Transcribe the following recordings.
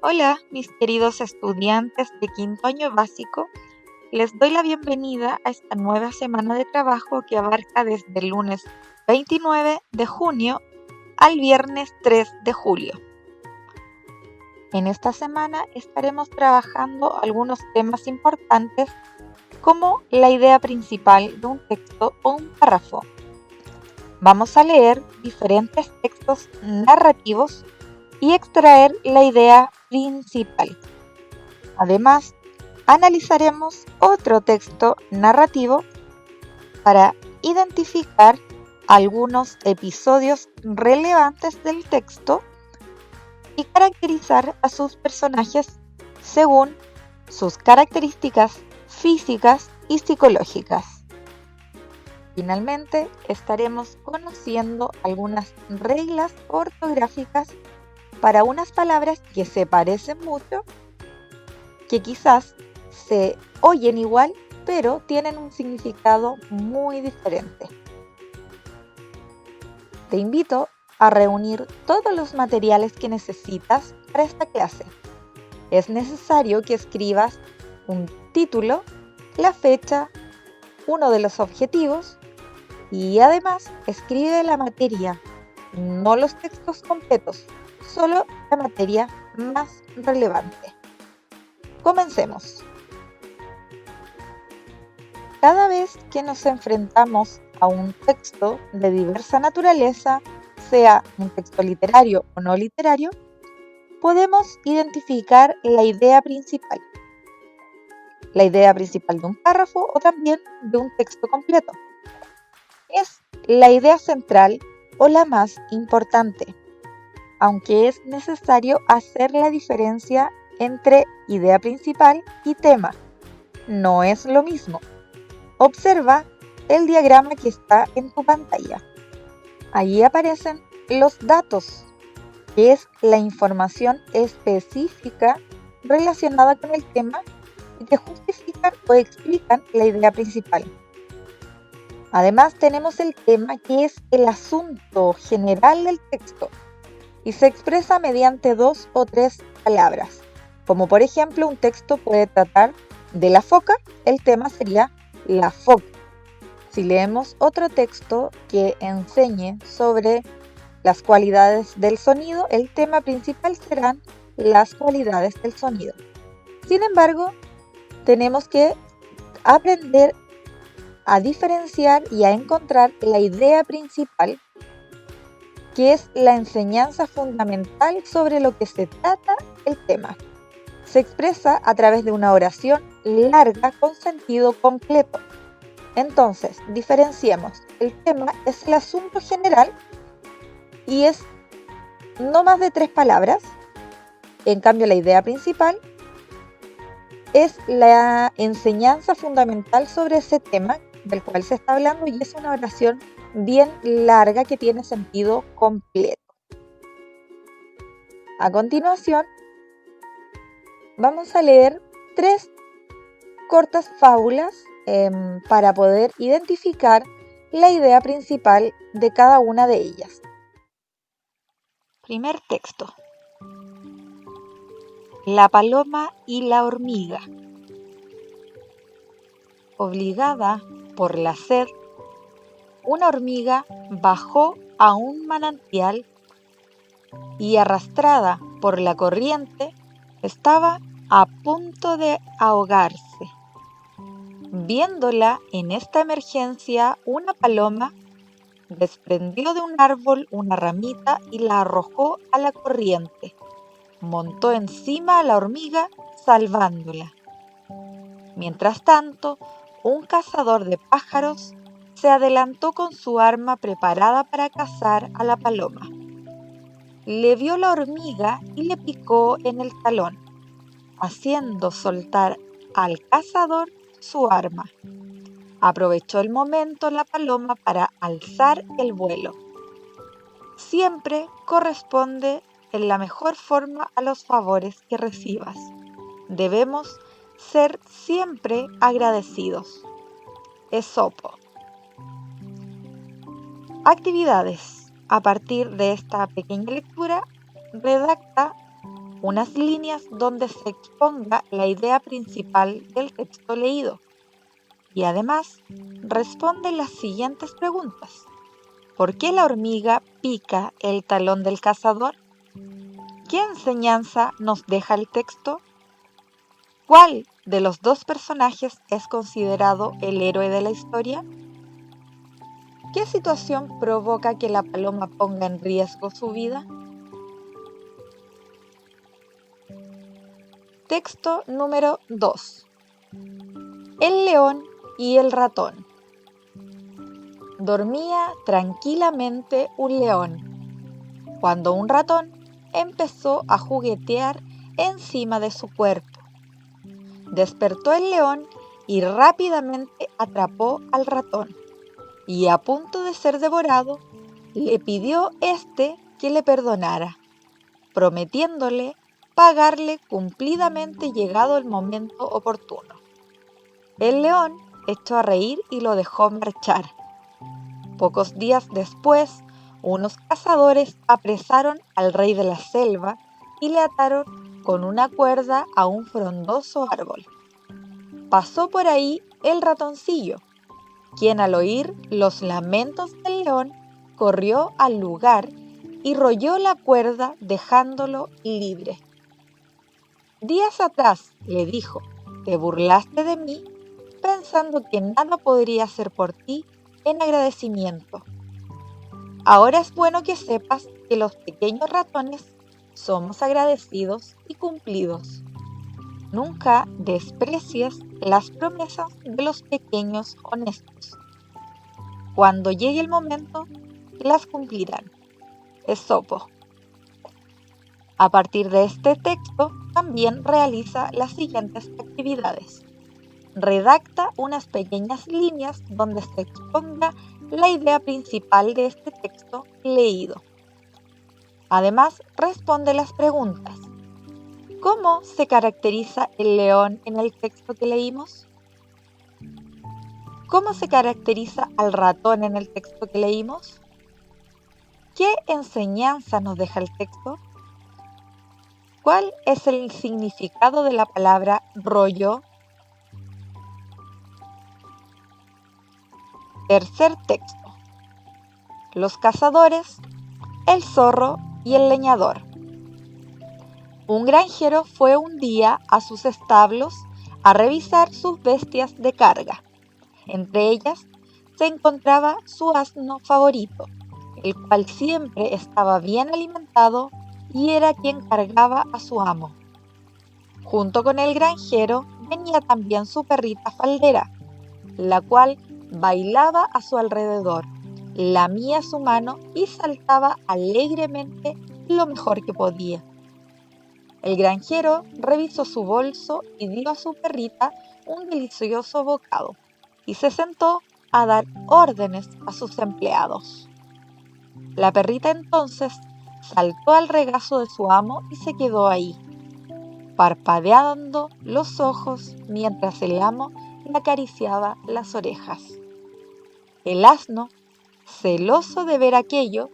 Hola, mis queridos estudiantes de quinto año básico. Les doy la bienvenida a esta nueva semana de trabajo que abarca desde el lunes 29 de junio al viernes 3 de julio. En esta semana estaremos trabajando algunos temas importantes como la idea principal de un texto o un párrafo. Vamos a leer diferentes textos narrativos y extraer la idea principal. Además, analizaremos otro texto narrativo para identificar algunos episodios relevantes del texto y caracterizar a sus personajes según sus características físicas y psicológicas. Finalmente, estaremos conociendo algunas reglas ortográficas para unas palabras que se parecen mucho, que quizás se oyen igual, pero tienen un significado muy diferente. Te invito a reunir todos los materiales que necesitas para esta clase. Es necesario que escribas un título, la fecha, uno de los objetivos y además escribe la materia, no los textos completos, solo la materia más relevante. Comencemos. Cada vez que nos enfrentamos a un texto de diversa naturaleza, sea un texto literario o no literario, podemos identificar la idea principal. La idea principal de un párrafo o también de un texto completo. Es la idea central o la más importante, aunque es necesario hacer la diferencia entre idea principal y tema. No es lo mismo. Observa el diagrama que está en tu pantalla. Allí aparecen los datos, que es la información específica relacionada con el tema y que justifican o explican la idea principal. Además tenemos el tema, que es el asunto general del texto y se expresa mediante 2 o 3 palabras. Como por ejemplo, un texto puede tratar de la foca, el tema sería la foca. Si leemos otro texto que enseñe sobre las cualidades del sonido, el tema principal serán las cualidades del sonido. Sin embargo, tenemos que aprender a diferenciar y a encontrar la idea principal, que es la enseñanza fundamental sobre lo que se trata el tema. Se expresa a través de una oración larga con sentido completo. Entonces, diferenciemos. El tema es el asunto general y es no más de 3 palabras. En cambio, la idea principal es la enseñanza fundamental sobre ese tema del cual se está hablando y es una oración bien larga que tiene sentido completo. A continuación, vamos a leer 3 cortas fábulas para poder identificar la idea principal de cada una de ellas. Primer texto. La paloma y la hormiga. Obligada por la sed, una hormiga bajó a un manantial y, arrastrada por la corriente, estaba a punto de ahogarse. Viéndola en esta emergencia, una paloma desprendió de un árbol una ramita y la arrojó a la corriente. Montó encima a la hormiga, salvándola. Mientras tanto, un cazador de pájaros se adelantó con su arma preparada para cazar a la paloma. Le vio la hormiga y le picó en el talón, haciendo soltar al cazador su arma. Aprovechó el momento la paloma para alzar el vuelo. Siempre corresponde en la mejor forma a los favores que recibas. Debemos ser siempre agradecidos. Esopo. Actividades. A partir de esta pequeña lectura, redacta unas líneas donde se exponga la idea principal del texto leído y además responde las siguientes preguntas. ¿Por qué la hormiga pica el talón del cazador? ¿Qué enseñanza nos deja el texto? ¿Cuál de los dos personajes es considerado el héroe de la historia? ¿Qué situación provoca que la paloma ponga en riesgo su vida? Texto número 2. El león y el ratón. Dormía tranquilamente un león, cuando un ratón empezó a juguetear encima de su cuerpo. Despertó el león y rápidamente atrapó al ratón, y a punto de ser devorado, le pidió que le perdonara, prometiéndole pagarle cumplidamente llegado el momento oportuno. El león echó a reír y lo dejó marchar. Pocos días después, unos cazadores apresaron al rey de la selva y le ataron con una cuerda a un frondoso árbol. Pasó por ahí el ratoncillo, quien al oír los lamentos del león, corrió al lugar y royó la cuerda dejándolo libre. Días atrás, le dijo, te burlaste de mí pensando que nada podría hacer por ti en agradecimiento. Ahora es bueno que sepas que los pequeños ratones somos agradecidos y cumplidos. Nunca desprecies las promesas de los pequeños honestos. Cuando llegue el momento, las cumplirán. Esopo. A partir de este texto, también realiza las siguientes actividades. Redacta unas pequeñas líneas donde se exponga la idea principal de este texto leído. Además, responde las preguntas. ¿Cómo se caracteriza el león en el texto que leímos? ¿Cómo se caracteriza al ratón en el texto que leímos? ¿Qué enseñanza nos deja el texto? ¿Cuál es el significado de la palabra rollo? Tercer texto. Los cazadores, el zorro y el leñador. Un granjero fue un día a sus establos a revisar sus bestias de carga. Entre ellas se encontraba su asno favorito, el cual siempre estaba bien alimentado y era quien cargaba a su amo. Junto con el granjero venía también su perrita faldera, la cual bailaba a su alrededor, lamía su mano y saltaba alegremente lo mejor que podía. El granjero revisó su bolso y dio a su perrita un delicioso bocado y se sentó a dar órdenes a sus empleados. La perrita entonces saltó al regazo de su amo y se quedó ahí, parpadeando los ojos mientras el amo le acariciaba las orejas. El asno, celoso de ver aquello,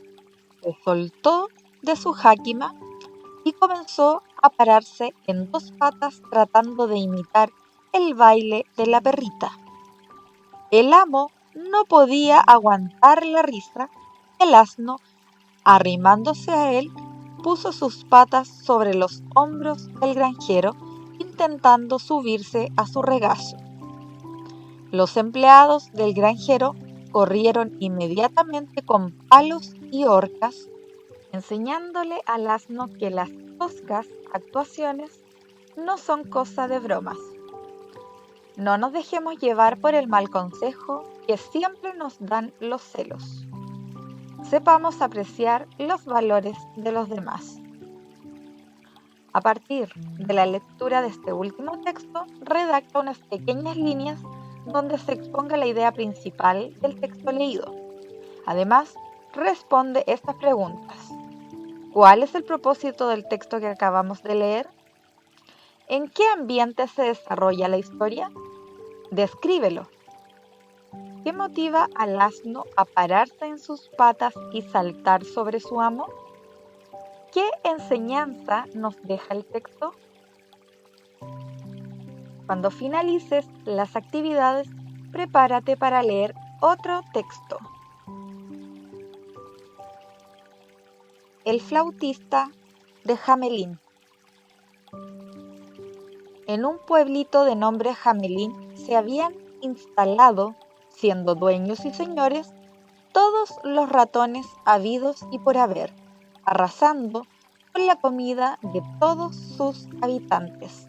se soltó de su jáquima y comenzó a pararse en dos patas tratando de imitar el baile de la perrita. El amo no podía aguantar la risa. El asno, arrimándose a él, puso sus patas sobre los hombros del granjero, intentando subirse a su regazo. Los empleados del granjero corrieron inmediatamente con palos y horcas, enseñándole al asno que las toscas actuaciones no son cosa de bromas. No nos dejemos llevar por el mal consejo que siempre nos dan los celos. Sepamos apreciar los valores de los demás. A partir de la lectura de este último texto, redacta unas pequeñas líneas donde se exponga la idea principal del texto leído. Además, responde estas preguntas. ¿Cuál es el propósito del texto que acabamos de leer? ¿En qué ambiente se desarrolla la historia? Descríbelo. ¿Qué motiva al asno a pararse en sus patas y saltar sobre su amo? ¿Qué enseñanza nos deja el texto? Cuando finalices las actividades, prepárate para leer otro texto. El flautista de Hamelín. En un pueblito de nombre Hamelín se habían instalado, siendo dueños y señores, todos los ratones habidos y por haber, arrasando con la comida de todos sus habitantes.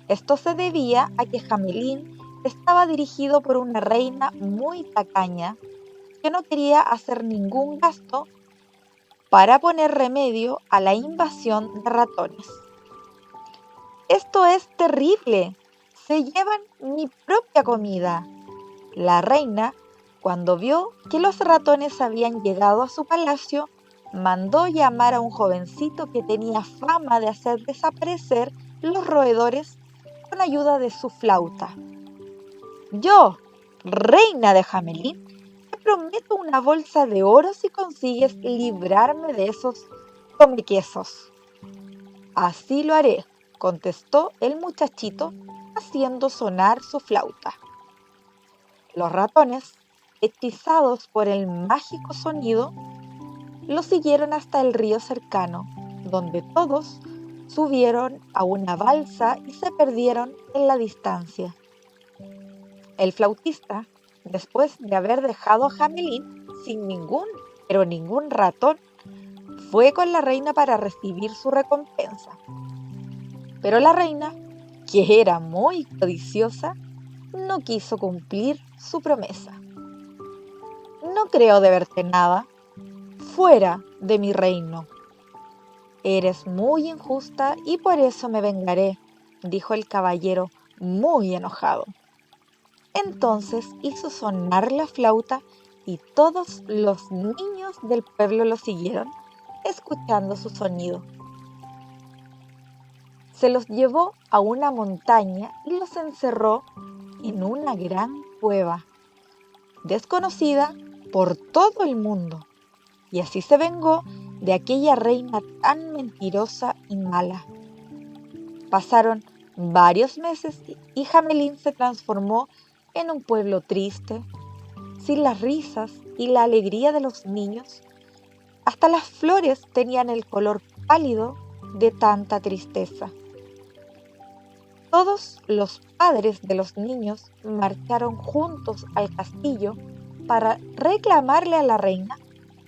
Esto se debía a que Hamelín estaba dirigido por una reina muy tacaña que no quería hacer ningún gasto para poner remedio a la invasión de ratones. ¡Esto es terrible! ¡Se llevan mi propia comida! La reina, cuando vio que los ratones habían llegado a su palacio, mandó llamar a un jovencito que tenía fama de hacer desaparecer los roedores con ayuda de su flauta. Yo, reina de Hamelín, te prometo una bolsa de oro si consigues librarme de esos comequesos. Así lo haré, contestó el muchachito, haciendo sonar su flauta. Los ratones, hechizados por el mágico sonido, lo siguieron hasta el río cercano, donde todos subieron a una balsa y se perdieron en la distancia. El flautista, después de haber dejado a Hamelín sin ningún ratón, fue con la reina para recibir su recompensa. Pero la reina, que era muy codiciosa, no quiso cumplir su promesa. No creo deberte nada. Fuera de mi reino. Eres muy injusta y por eso me vengaré, dijo el caballero muy enojado. Entonces hizo sonar la flauta y todos los niños del pueblo lo siguieron, escuchando su sonido. Se los llevó a una montaña y los encerró en una gran cueva, desconocida por todo el mundo, y así se vengó de aquella reina tan mentirosa y mala. Pasaron varios meses y Hamelín se transformó en un pueblo triste, sin las risas y la alegría de los niños. Hasta las flores tenían el color pálido de tanta tristeza. Todos los padres de los niños marcharon juntos al castillo para reclamarle a la reina,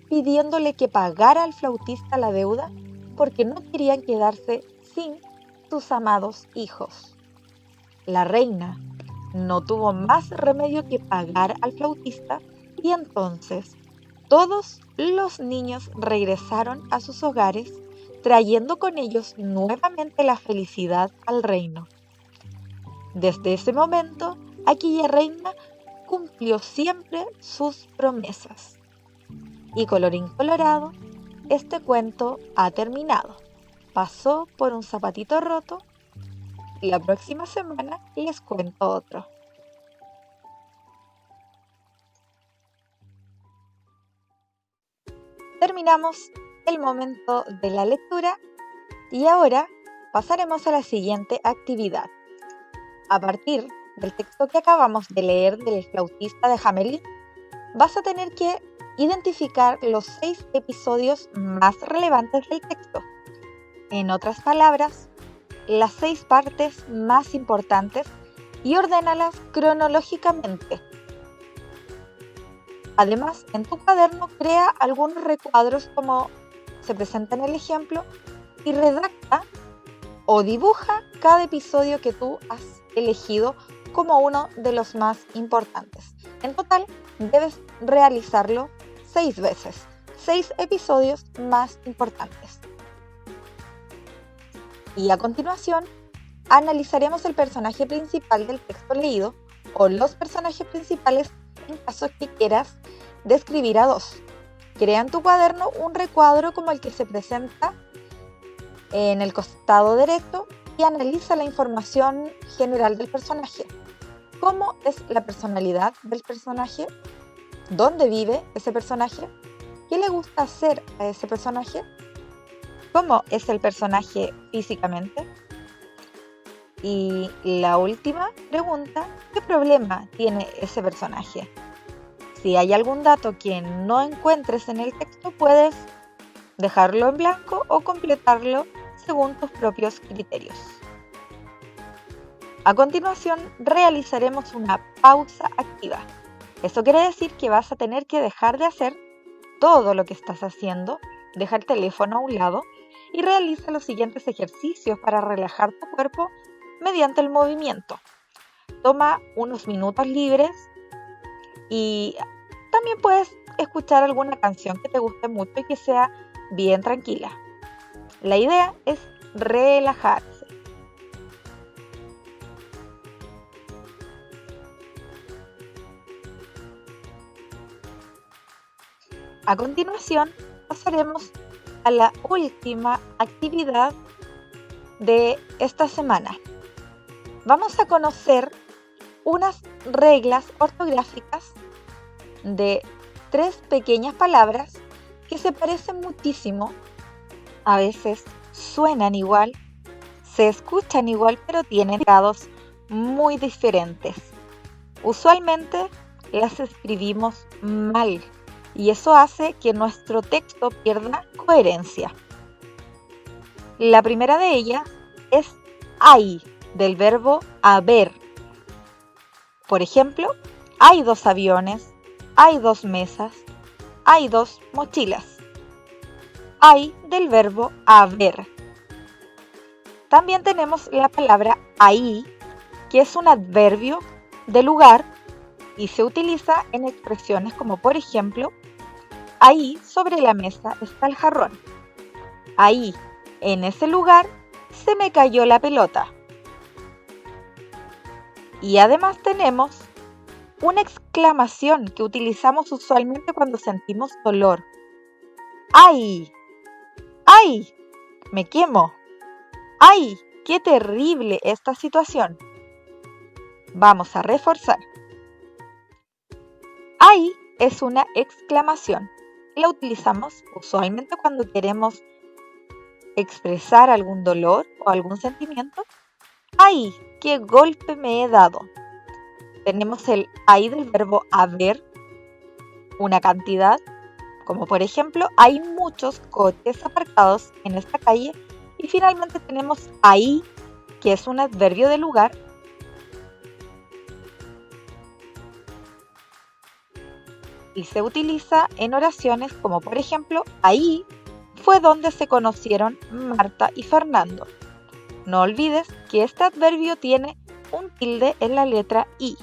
pidiéndole que pagara al flautista la deuda porque no querían quedarse sin sus amados hijos. La reina no tuvo más remedio que pagar al flautista y entonces todos los niños regresaron a sus hogares, trayendo con ellos nuevamente la felicidad al reino. Desde ese momento, aquella reina cumplió siempre sus promesas. Y colorín colorado, este cuento ha terminado. Pasó por un zapatito roto y la próxima semana les cuento otro. Terminamos el momento de la lectura y ahora pasaremos a la siguiente actividad. A partir del texto que acabamos de leer del flautista de Hamelín, vas a tener que identificar los 6 episodios más relevantes del texto. En otras palabras, las 6 partes más importantes y ordénalas cronológicamente. Además, en tu cuaderno crea algunos recuadros como se presenta en el ejemplo y redacta o dibuja cada episodio que tú has elegido como uno de los más importantes. En total, debes realizarlo 6 veces, 6 episodios más importantes. Y a continuación, analizaremos el personaje principal del texto leído o los personajes principales en caso que quieras describir a 2. Crea en tu cuaderno un recuadro como el que se presenta en el costado derecho y analiza la información general del personaje. ¿Cómo es la personalidad del personaje? ¿Dónde vive ese personaje? ¿Qué le gusta hacer a ese personaje? ¿Cómo es el personaje físicamente? Y la última pregunta, ¿qué problema tiene ese personaje? Si hay algún dato que no encuentres en el texto, puedes dejarlo en blanco o completarlo según tus propios criterios. A continuación, realizaremos una pausa activa. Eso quiere decir que vas a tener que dejar de hacer todo lo que estás haciendo, deja el teléfono a un lado y realiza los siguientes ejercicios para relajar tu cuerpo mediante el movimiento. Toma unos minutos libres y también puedes escuchar alguna canción que te guste mucho y que sea bien tranquila. La idea es relajarse. A continuación, pasaremos a la última actividad de esta semana. Vamos a conocer unas reglas ortográficas de 3 pequeñas palabras que se parecen muchísimo. A veces suenan igual, se escuchan igual, pero tienen grados muy diferentes. Usualmente las escribimos mal y eso hace que nuestro texto pierda coherencia. La primera de ellas es hay, del verbo haber. Por ejemplo, hay 2 aviones, hay 2 mesas, hay 2 mochilas. Hay del verbo haber. También tenemos la palabra ahí, que es un adverbio de lugar y se utiliza en expresiones como por ejemplo, ahí sobre la mesa está el jarrón. Ahí, en ese lugar, se me cayó la pelota. Y además tenemos una exclamación que utilizamos usualmente cuando sentimos dolor. ¡Ay! ¡Ay! ¡Me quemo! ¡Ay! ¡Qué terrible esta situación! Vamos a reforzar. ¡Ay! Es una exclamación. La utilizamos usualmente cuando queremos expresar algún dolor o algún sentimiento. ¡Ay! ¡Qué golpe me he dado! Tenemos el hay del verbo haber, una cantidad, como por ejemplo, hay muchos coches aparcados en esta calle. Y finalmente tenemos ahí, que es un adverbio de lugar. Y se utiliza en oraciones como por ejemplo, ahí fue donde se conocieron Marta y Fernando. No olvides que este adverbio tiene un tilde en la letra I.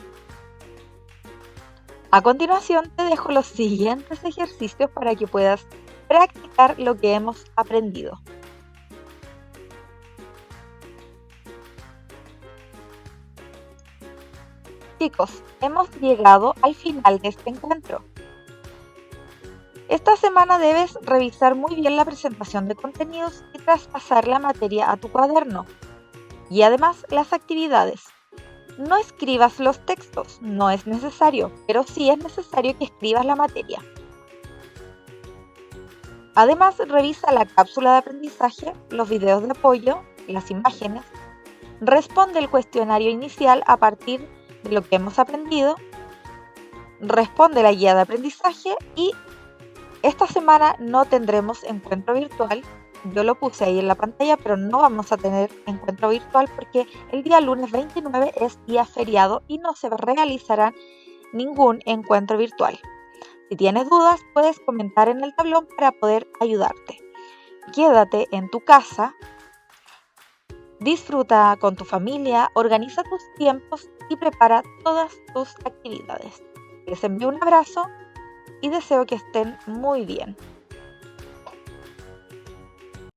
A continuación te dejo los siguientes ejercicios para que puedas practicar lo que hemos aprendido. Chicos, hemos llegado al final de este encuentro. Esta semana debes revisar muy bien la presentación de contenidos y traspasar la materia a tu cuaderno. Y además las actividades. No escribas los textos, no es necesario, pero sí es necesario que escribas la materia. Además, revisa la cápsula de aprendizaje, los videos de apoyo, las imágenes. Responde el cuestionario inicial a partir de lo que hemos aprendido. Responde la guía de aprendizaje y esta semana no tendremos encuentro virtual. Yo lo puse ahí en la pantalla, pero no vamos a tener encuentro virtual porque el día lunes 29 es día feriado y no se realizará ningún encuentro virtual. Si tienes dudas, puedes comentar en el tablón para poder ayudarte. Quédate en tu casa, disfruta con tu familia, organiza tus tiempos y prepara todas tus actividades. Les envío un abrazo y deseo que estén muy bien.